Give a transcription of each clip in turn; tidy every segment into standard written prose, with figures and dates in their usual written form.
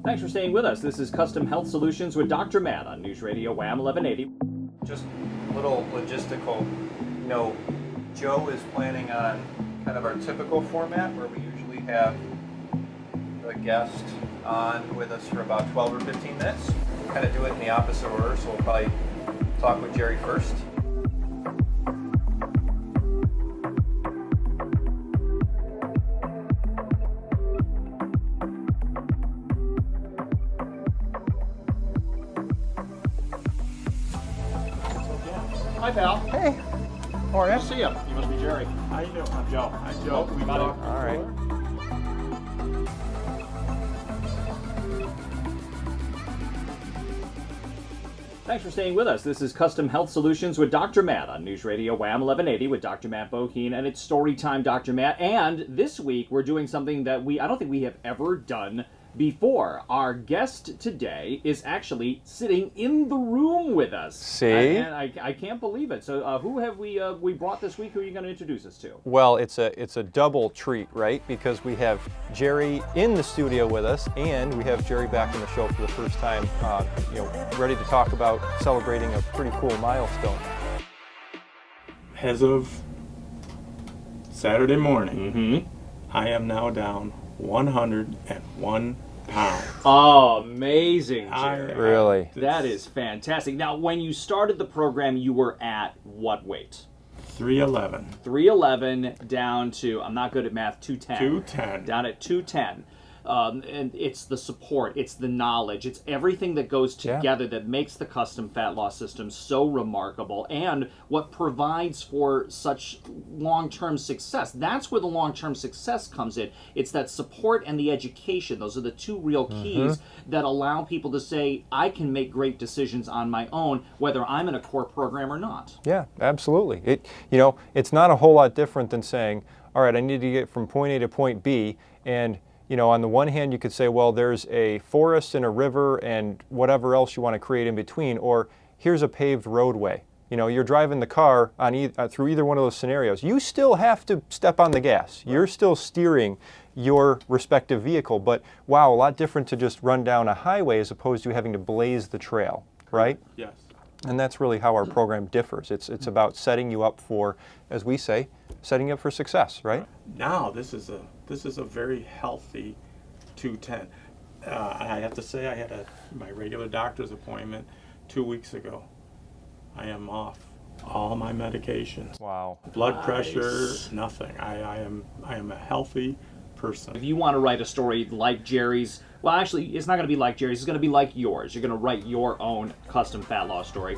Thanks for staying with us. This is Custom Health Solutions with Dr. Matt on News Radio WHAM 1180. Just a little logistical note. Joe is planning on kind of our typical format where we usually have the guest on with us for about 12 or 15 minutes. We'll kind of do it in the opposite order, so we'll probably talk with Jerry first. Hi, pal. Hey, how are Good you? to see you. You must be Jerry. How you doing? I'm Joe. Hi, Joe. We got it. All right. Thanks for staying with us. This is Custom Health Solutions with Dr. Matt on News Radio WHAM 1180 with Dr. Matt Boheen, and it's Storytime Dr. Matt. And this week we're doing something that I don't think we have ever done before. Our guest today is actually sitting in the room with us. See? And I can't believe it. So who have we brought this week? Who are you going to introduce us to? Well, it's a double treat, right? Because we have Jerry in the studio with us, and we have Jerry back on the show for the first time, ready to talk about celebrating a pretty cool milestone. As of Saturday morning, Mm-hmm. I am now down 101 pounds. Oh, amazing, Jerry. Really? That is fantastic. Now, when you started the program, you were at what weight? 311. 311 down to, I'm not good at math, 210. 210. Down at 210. And it's the support, it's the knowledge, it's everything that goes together that makes the custom fat loss system so remarkable and what provides for such long-term success. That's where the long-term success comes in. It's that support and the education. Those are the two real keys that allow people to say, I can make great decisions on my own, whether I'm in a core program or not. Yeah, absolutely. It's not a whole lot different than saying, all right, I need to get from point A to point B, and on the one hand, you could say, well, there's a forest and a river and whatever else you want to create in between, or here's a paved roadway. You're driving the car on through either one of those scenarios. You still have to step on the gas. You're still steering your respective vehicle, but wow, a lot different to just run down a highway as opposed to having to blaze the trail, right? Yes. And that's really how our program differs. It's about setting you up for, as we say, setting you up for success, right? Now this is a very healthy 210. I have to say I had my regular doctor's appointment 2 weeks ago. I am off all my medications. Wow. Blood pressure, nothing. I am a healthy person. If you want to write a story like Jerry's, well, actually, it's not going to be like Jerry's. It's going to be like yours. You're going to write your own custom fat loss story.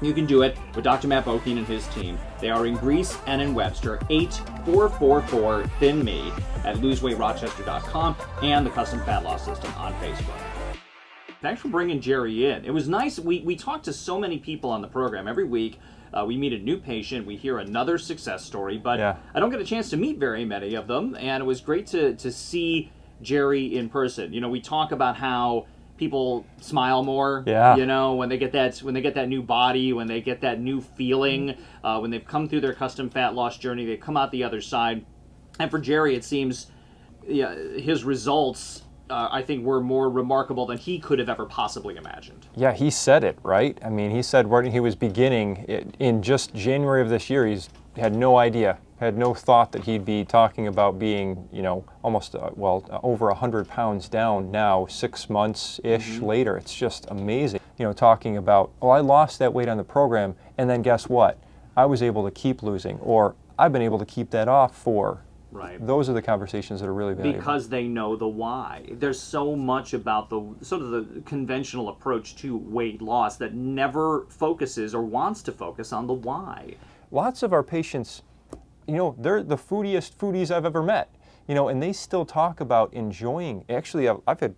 You can do it with Dr. Matt Boheen and his team. They are in Greece and in Webster, 8444 Thin Me at loseweightrochester.com and the Custom Fat Loss System on Facebook. Thanks for bringing Jerry in. It was nice. We talk to so many people on the program every week. We meet a new patient. We hear another success story, but I don't get a chance to meet very many of them, and it was great to see Jerry in person. We talk about how people smile more, when they get that new body, when they get that new feeling, when they've come through their custom fat loss journey, they come out the other side. And for Jerry, it seems his results, I think, were more remarkable than he could have ever possibly imagined. Yeah, he said it, right? I mean, he said when he was beginning, in just January of this year, he's had no idea, had no thought that he'd be talking about being, almost, over 100 pounds down now, 6 months-ish later. It's just amazing. Talking about, I lost that weight on the program, and then guess what? I was able to keep losing, or I've been able to keep that off for. Right. Those are the conversations that are really valuable. Because they know the why. There's so much about the sort of the conventional approach to weight loss that never focuses or wants to focus on the why. Lots of our patients, they're the foodies I've ever met, and they still talk about enjoying. Actually,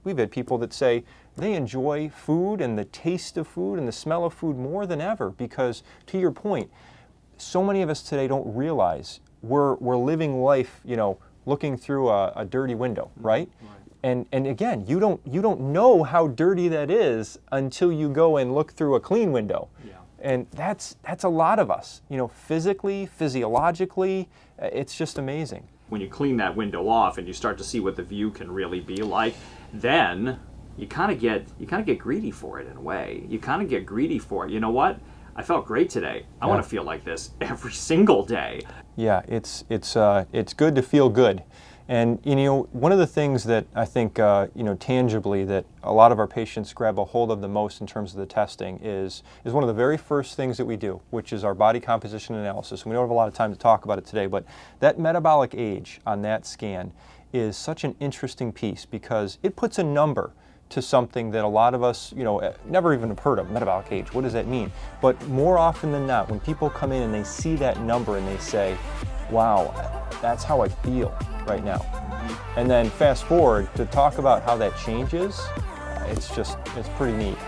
we've had people that say they enjoy food and the taste of food and the smell of food more than ever because, to your point, so many of us today don't realize we're living life, looking through a dirty window, right? And again, you don't know how dirty that is until you go and look through a clean window. Yeah. And that's a lot of us, physically, physiologically, it's just amazing. When you clean that window off and you start to see what the view can really be like, then you kind of get greedy for it in a way. You kind of get greedy for it. You know what? I felt great today. I want to feel like this every single day. Yeah, it's good to feel good. And one of the things that I think tangibly that a lot of our patients grab a hold of the most in terms of the testing is one of the very first things that we do, which is our body composition analysis. And we don't have a lot of time to talk about it today, but that metabolic age on that scan is such an interesting piece because it puts a number to something that a lot of us, never even have heard of, metabolic age. What does that mean? But more often than not, when people come in and they see that number and they say, wow, that's how I feel right now. And then fast forward to talk about how that changes, it's pretty neat.